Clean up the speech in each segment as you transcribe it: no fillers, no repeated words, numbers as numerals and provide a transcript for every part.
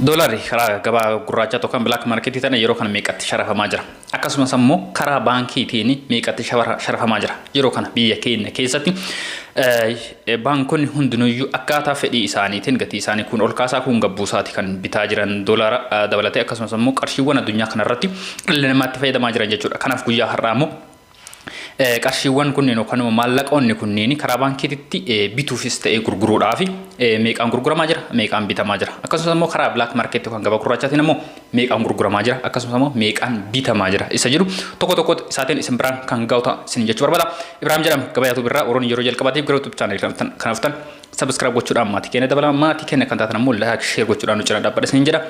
Doolari karaa gabaa gurraacha tokkoon black market tana yeroo kana meeqatti sharafamaa jira. Akkasumas immoo karaa baankiitiin meeqatti sharafamaa jira. Yeroo kana biyya keenya keessatti baankonni hundinuyyuu akkaataa fedhii isaaniitiin gatii isaanii kun ol kaasaa kun gabbuusaati kan bitaa jiran doolara dabalatee akkasumas immoo qarshiiwwan addunyaa kanarratti dhalli namaatti fayyadamaa jiran jechuudha. Kanaaf guyyaa har'aa immoo qarshiiwwan kunneen yookaan maallaqoonni kunneen karaa baankiitti bituufis ta'ee gurguruudhaaf meeqaan gurguramaa jira, meeqaan bitamaa jira. Akkasumas immoo karaa black market yookaan gabaa gurraachaatiin immoo meeqaan gurguramaa jira, akkasumas immoo meeqaan bitamaa jira. Isa jedhu tokko tokko isaatiin isin biraan kan gahuta isin jechuu barbaada. Ibraahim jedhama gabayaatu birraa Oroon yeroo jalqabaatiif gara YouTube channel kanaaf tan subscribe gochuudhaan maatii keenya dabalaa maatii keenya kan taatan immoo like share gochuudhaan nu cina dhaabbadha isin jedha.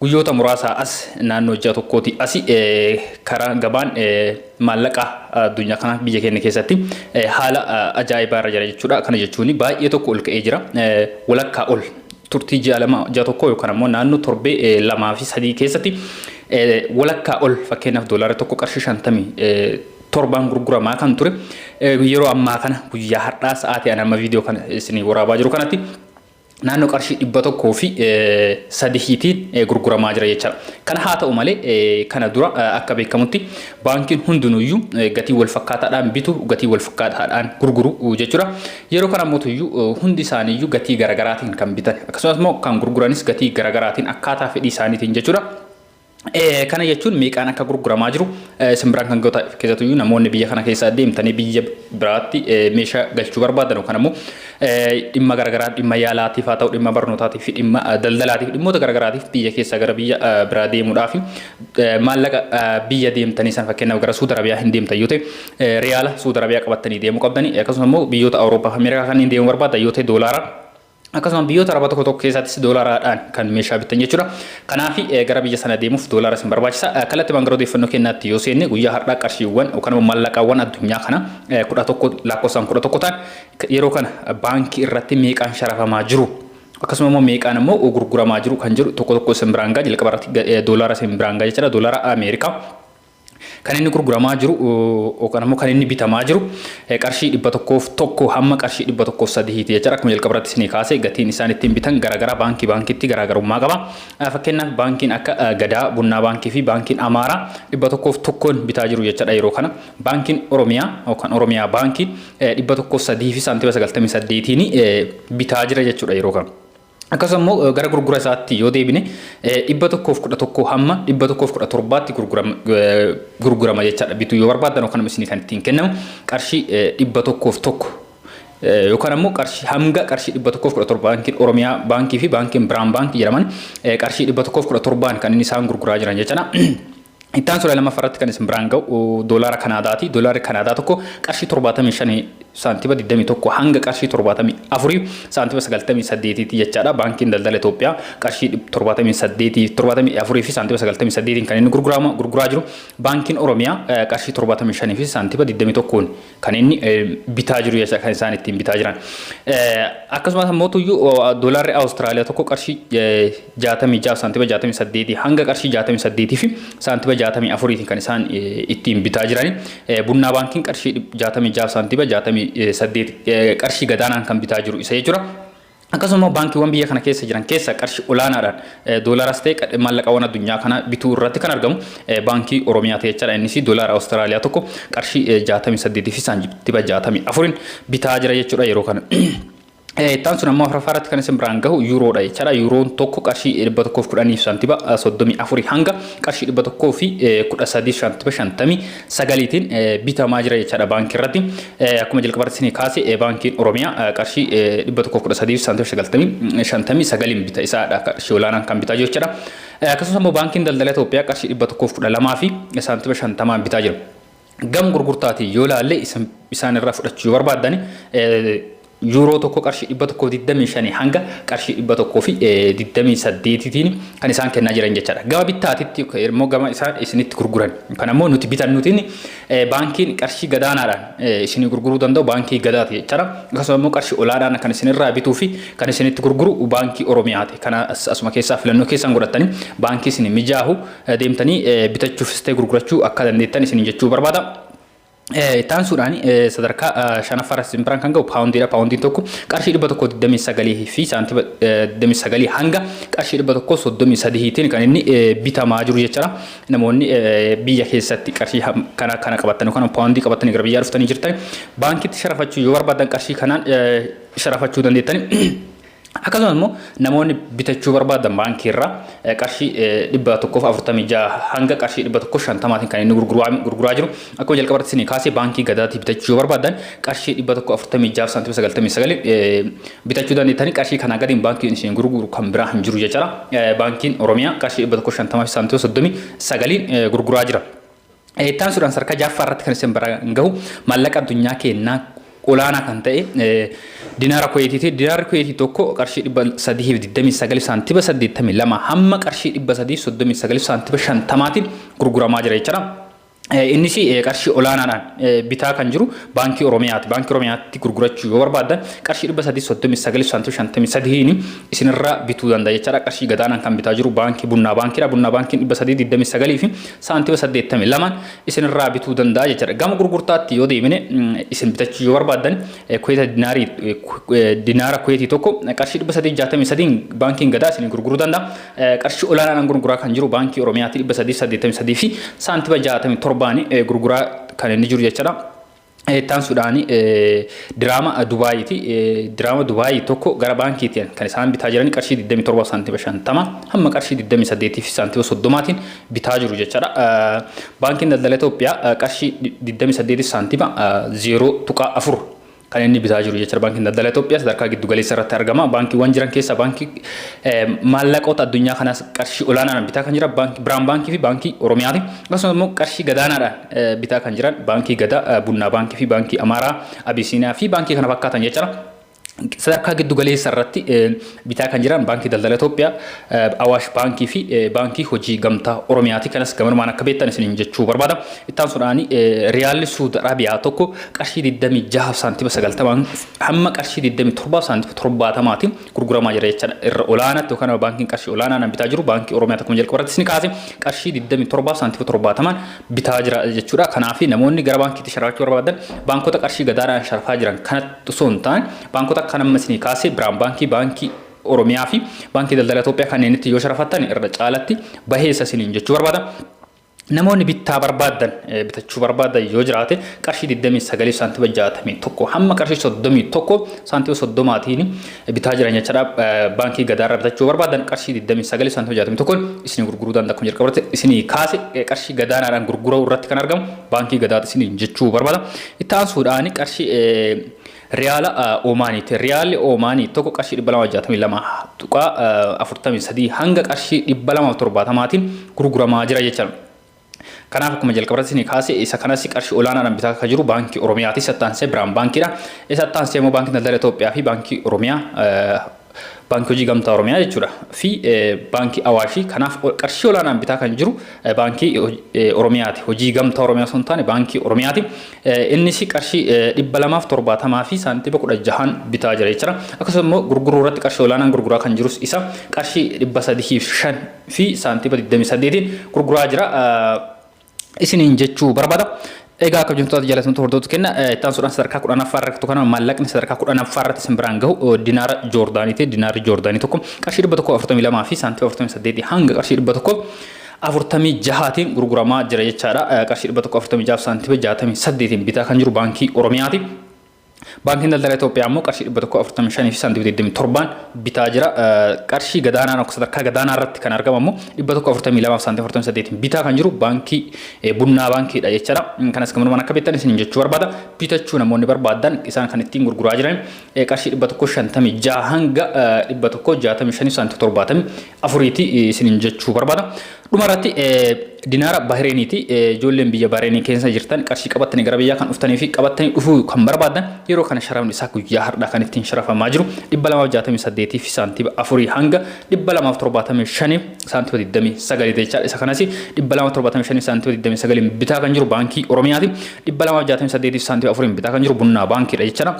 Guyyoota muraasa as naannoo ji'a tokkooti asi karaa gabaan maallaqa addunyaa kana biyya keenya keessatti haala ajaa'ibaa irra jira jechuudha. Kana jechuun baay'ee tokko ol ka'ee jira. Walakkaa ol turtii ji'a tokko yookaan immoo naannoo torbee 2 fi 3 keessatti walakkaa ol fakkeenyaaf doolaara tokko qarshii 50 torbaan gurguramaa kan ture yeroo ammaa kana guyyaa har'aa sa'aatii amma viidiyoo kana isin waraabaa jiru kanatti naannoo qarshii 100 fi 3 gurguramaa jira jechuudha. Kana haa ta'u malee kana dura akka beekamutti baankiin hundinuyyuu gatii wal fakkaataadhaan bitu gatii wal fakkaataadhaan gurguru jechuudha. Yeroo kana mootuyyuu hundi isaaniiyyuu gatii garagaraatiin kan bitan akkasumas immoo kan gurguranis gatii garagaraatiin akkaataa fedhii isaaniitiin jechuudha. Kana jechuun meeqaan akka gurguramaa jiru simbiraan kan gota keessattuu namoonni biyya kana keessa deemtanii biyya biraatti meeshaa galchuu barbaadan yookaan immoo dhimma garagaraa dhimma yaalaatiif haa ta'u dhimma barnootaatiif fi dhimma daldalaatiif dhimmoota garagaraatiif biyya keessa gara biyya biraa deemuudhaaf maallaqa biyya deemtanii san fakkeenyaaf gara Suudi Arabiyaa hin deemtan yoo ta'e riyaala Suudi Arabiyaa qabattanii deemuu qabdanii akkasumas immoo biyyoota Awurooppaa fi Ameerikaa kanneen deemuu barbaadan yoo ta'e doolaara akkasumas biyyoota araba tokko keessattis doolaaraadhaan kan meeshaa bitan jechuudha. Kanaaf gara biyya sana deemuuf doolaara sin barbaachisa. Kallattii bangara odeeffannoo kennaatti yoo seenne guyyaa har'aa qarshiiwwan yookaan maallaqaawwan addunyaa kana 11 lakkoofsaan 11 ta'an yeroo kana baankii irratti meeqaan sharafamaa jiru akkasumas immoo meeqaan immoo gurguramaa jiru kan jiru tokko tokko sin biraan gaa jalqaba irratti doolaara sin biraan gaa jechuudha. Doolaara Ameerikaa kan inni gurguramaa jiru yookaan immoo kan inni bitamaa jiru qarshii 101 hamma qarshii 103 jechuudha. Akkuma jalqaba irratti isin kaasee gatiin isaan ittiin bitan garagara baankiitti garagarummaa qaba. Fakkeenyaaf baankiin akka Gadaa Bunnaa baankii fi baankiin Amaaraa 101 bitaa jiru jechuudha. Yeroo kana baankiin Oromiyaa yookaan Oromiyaa baankii 103 fi saantiima 98 bitaa jira jechuudha yeroo kana. Akkasumas immoo gara gurgura isaatti yoo deebine 111 hamma 117tti gurgurama jechuudha. Bituu yoo barbaadan yookaan isin kan ittiin kennamu qarshii 101 yookaan immoo qarshii hanga qarshii 117 baankiin Oromiyaa baankii fi baankiin Biraan baankii jedhaman qarshii 117 kan inni isaan gurguraa jiran jechuudha. Ittaan suuraa lama farratti kan isin biraan ga'u doolaara Kanaadaati. Doolaarri Kanaadaa tokko qarshii 75 saantiima 21 hanga qarshii 74 saantiima 98 jechaadha. Baankiin daldala Itoophiyaa qarshii 74 fi saantiima 98 kan inni gurguraa jiru. Baankiin Oromiyaa qarshii 75 fi saantiima 21 kan inni bitaa jiru jecha kan isaan ittiin bitaa jiran. Akkasumas immoo doolaarri Awustiraaliyaa tokko qarshii 66 saantiima 68 hanga qarshii 68 fi saantiima 64 kan isaan ittiin bitaa jirani. Bunnaa baankiin qarshii 66 saantiima 68 qarshii gadaanaan kan bitaa jiru isa jechuudha. Akkasumas baankiiwwan biyya kana keessa jiran keessa qarshii olaanaadhaan doolaaras ta'e maallaqaawwan addunyaa kana bituu irratti kan argamu baankii Oromiyaa ta'e jechuudha. Innis doolaara Awustiraaliyaa tokko qarshii 68 fi saantiima 64 bitaa jira jechuudha yeroo kana. Ittaan sun ammoo afraffaratti kan isin biraan gahu yuuroodha jechuudha. Yuuroon tokko qarshii 110 saantiima 34 hanga qarshii 100 fi 13 saantiima 59tiin bitamaa jira jechuudha baankii irratti. Akkuma jalqabarratti isin kaase baankiin Oromiyaa qarshii 113 saantiima 59 bita isaadha qarshii olaanaan kan bitaa jechuudha. Akkasumas immoo baankiin daldala Itoophiyaa qarshii 112 fi saantiima 50 bitaa jira. Gam gurgurtaati yoo laalle isaan irraa fudhachuu barbaadan yuuroo tokko qarshii 125 hanga qarshii 128tiin kan isaan kennaa jiran jechaadha. Gama bittaatitti immoo gama isaan isinitti gurguran. Kan ammoo nuti bitannutiin baankiin qarshii gadaanaadhaan isinii gurguruu danda'u baankii gadaati jechaadha. Akkasumas immoo qarshii olaanaan kan isinirraa bituu fi kan isinitti gurguru baankii Oromiyaati. Kana asuma keessaa filannoo keessan godhatanii baankii isin mijaahu deemtanii bitachuufis ta'e gurgurachuu akka dandeettan isin jechuu barbaada. Taan Suudaan sadarkaa shanaffaa simbiraan kan ga'u paawundiidha. Paawundiin tokko qarshii 129 fi saantiima 29 hanga qarshii 133tiin kan inni bitamaa jiru jechaadha. Namoonni biyya keessatti qarshii kana qabatanii yookaan paawundii qabatanii gara biyyaa dhuftanii jirtan baankiitti sharafachuu yoo barbaadan qarshii kanaan sharafachuu dandeettanii. Akkasumas immoo namoonni bitachuu barbaadan baankii irraa qarshii 146 hanga qarshii 150tiin kan inni gurguraa jiru. Akkuma jalqabatti isin kaasee baankii gadaatti bitachuu barbaadan qarshii 146.99 bitachuu dandeettanii qarshii kanaa gadiin baankiin isin gurguru kan biraa hin jiru jechaadha. Baankiin Oromiyaa qarshii 150.39 gurguraa jira. Taan Suudaan sadarkaa jaaffaa irratti kan isin biraan gahu maallaqa addunyaa keenyaa olaanaa kan ta'e dinaara Kuweetiiti. Dinaarri Kuweetii tokko qarshii 329 saantiima 82 hamma qarshii 339 saantiima 50tiin gurguramaa jira jechaadha. Innis qarshii olaanaadhaan bitaa kan jiru baankii Oromiyaati. Baankii Oromiyaatti gurgurachuu yoo barbaadan qarshii 339 saantiima 53 isinirraa bituu danda'a jechaadha. Qarshii gadaanaan kan bitaa jiru baankii Bunnaa Baankiidha. Bunnaa Baankiin 329 fi saantiima 82 isinirraa bituu danda'a jechaadha. Gama gurgurtaatti yoo deemine isin bitachuu yoo barbaadan Kuweeta dinaara Kuweetii tokko qarshii 363 baankiin gadaa isin gurguruu danda'a. Qarshii olaanaadhaan gurguraa kan jiru baankii Oromiyaatti 383 fi saantiima 67 gurguraa kan inni jiru jechaadha. Taan Suudaan diraama Dubaayiiti. Diraama Dubaayii tokko gara baankiitiin kan isaan bitaa jiran qarshii 27 saantiima 50 hamma qarshii 28 fi saantiima 30tiin bitaa jiru jechaadha. Baankiin Daldala Itoophiyaa qarshii 28 saantiima 0.4 kan inni bitaa jiru jechaadha. Baankiin Daldala Itoophiyaa sadarkaa giddu galeessa irratti argama. Baankiiwwan jiran keessaa baankii maallaqoota addunyaa kanaas qarshii olaanaadhaan bitaa kan jiran Biraan Baankii fi baankii Oromiyaati. Akkasumas immoo qarshii gadaanaadhaan bitaa kan jiran baankii Gadaa, Bunnaa Baankii fi baankii Amaaraa, Abisiiniyaa fi baankii kana fakkaatan jechaadha. Sadarkaa giddu galeessa irratti bitaa kan jiran baankii Daldala Itoophiyaa, Awaash Baankii fi baankii Hojii Gamtaa Oromiyaati. Kanas gabanumaan akka beektan isin jechuu barbaada. Taan Suudaan Riyaalli Suud Arabiyaa tokko qarshii 26 saantiima 90 hamma qarshii 27 saantiima 70tiin gurguramaa jira jechaadha. Irra olaanaatti yookaan baankiin qarshii olaanaadhaan bitaa jiru baankii Oromiyaa akkuma jalqabarratti isin kaase qarshii 27 saantiima 70 bitaa jira jechuudha. Kanaaf namoonni gara baankiitti sharafachuu barbaadan baankota qarshii gadaadhaan sharafaa jiran kanatti osoo hin taane baankota kan ammas ni kaase Biraan Baankii, baankii Oromiyaa fi baankii Daldala Itoophiyaa kanneen itti yoo sharafattan irra caalatti baheessa isiniin jechuu barbaada. Namoonni bittaa barbaadan bitachuu barbaadan yoo jiraate qarshii 29 saantiima 61 hamma qarshii 31 saantiima 30tiin bitaa jiran jechaadha. Baankii Gadaarraa bitachuu barbaadan qarshii 29 saantiima 61 isin gurguruu danda'a. Kun jalqabatti isin kaase qarshii gadaanaadhaan gurguruu irratti kan argamu baankii Gadaati isin jechuu barbaada. Taan Suudaan qarshii Riyaala Omaaniiti. Riyaalli Omaanii tokko qarshii 262.43 hanga qarshii 270tiin gurguramaa jira jechaadha. Kanaaf akkuma jalqabarratti isin kaase isa kanas qarshii olaanaadhaan bitaa kan jiru baankii Oromiyaati. Sattaansee Biraan Baankiidha. Sattaansee immoo baankii Daldala Itoophiyaa fi baankii Oromiyaa baankii Hojii Gamtaa Oromiyaa jechuudha fi baankii Awaashii. Kanaaf qarshii olaanaan bitaa kan jiru baankii Oromiyaati. Hojii Gamtaa Oromiyaa osoo hin taane baankii Oromiyaati. Innis qarshii 270 fi saantiima 16 bitaa jira jechuudha. Akkasumas immoo gurguruu irratti qarshii olaanaan gurguraa kan jirus isa qarshii 305 fi saantiima 28tiin gurguraa jira isiniin jechuu barbaada. Egaa akka jumtoota jaalatamtoota hordoftoota kenna Taan Suudaan sadarkaa 10ffaa irratti kana maallaqni sadarkaa 10ffaa irratti isin biraan gahu dinaara Joordaaniiti. Dinaarri Joordaanii tokko qarshii 142 fi saantiima 48 hanga qarshii 146tiin gurguramaa jira jechaadha. Qarshii 146 saantiima 68tiin bitaa kan jiru baankii Oromiyaati. Baankiin Daldala Itoophiyaa immoo qarshii 145 fi saantiima 27 bitaa jira. Qarshii gadaanaan akka sadarkaa gadaanaa irratti kan argamu immoo 142 fi saantiima 48 bitaa kan jiru baankii Bunnaa Baankiidha jechaadha. Kanas gabanumaan akka beektan isin jechuu barbaada. Bitachuu namoonni barbaadan isaan kan ittiin gurguraa jiran qarshii 156 hanga 165 saantiima 74tti isin jechuu barbaada. Dhumarratti dinaara Bahreeniiti ijoolleen biyya Bahreenii keessa jirtan qarshii qabatanii gara biyyaa kan dhuftanii fi qabatanii dhufuu kan barbaadan yeroo kana sharafni isaa guyyaa har'aa kan ittiin sharafamaa jiru 268 fi saantiba 4 hanga 275 saantiba 29 jechaadha. Isa kanas 275 saantiba 29 bitaa kan jiru baankii Oromiyaati. 268 fi saantiba 4 bitaa kan jiru Bunnaa baankiidha jechaadha.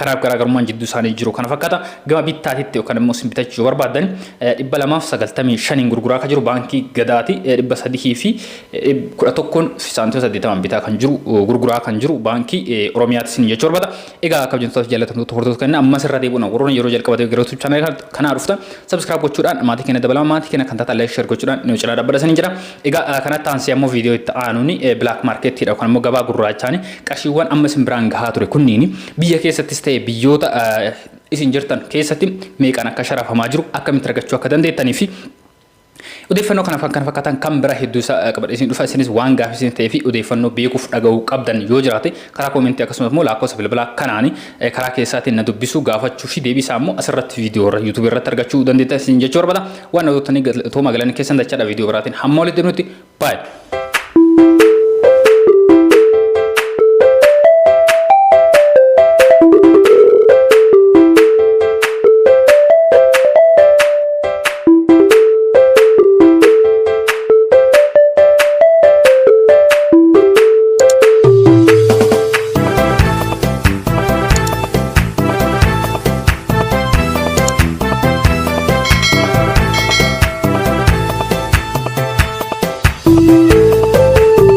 Kanaaf garaagarummaan jidduu isaanii jiru kana fakkaata. Gama bittaatitti yookaan immoo isin bitachuu barbaadan 295 gurguraa kan jiru baankii Gadaati. 300 fi 11 saantiba 80 bitaa kan jiru gurguraa kan jiru baankii Oromiyaati isin jechuu barbaada. Egaa akka hojjettoota jaalatamtoota hordoftoota kenna ammas irra deebuun warroon yeroo jalqabatee gara YouTube channel kanaa dhuftan subscribe gochuudhaan maatii keenya dabalaa maatii keenya kan taata like share gochuudhaan ni cina dabbadasanii jira. Egaa kanatti aansee ammoo viidiyoo itti aanuuni black market hidha yookaan immoo gabaa gurraachaani qarshiiwwan amma isin biraan gahaa ture kunniin biyya keessatti ta'e biyyoota isin jirtan keessatti meeqaan akka sharafamaa jiru akkamitti argachuu akka dandeettanii fi odeeffannoo kana fakkaatan kan bira hedduu isaa qabadhe isin dhufa isinis waan gaaffisin ta'ee fi odeeffannoo beekuuf dhaga'uu qabdan yoo jiraate karaa koomentii akkasumas immoo lakkoofsa bilbilaa kanaani karaa keessaatiin na dubbisuu gaafachuu fi deebii isaa immoo asirratti viidiyoo irra YouTube irratti argachuu dandeettan isin jechuu barbaada. Waan odeeffannoo galanii keessan dachaadha viidiyoo biraatiin hamma walitti deemnutti baay'ee.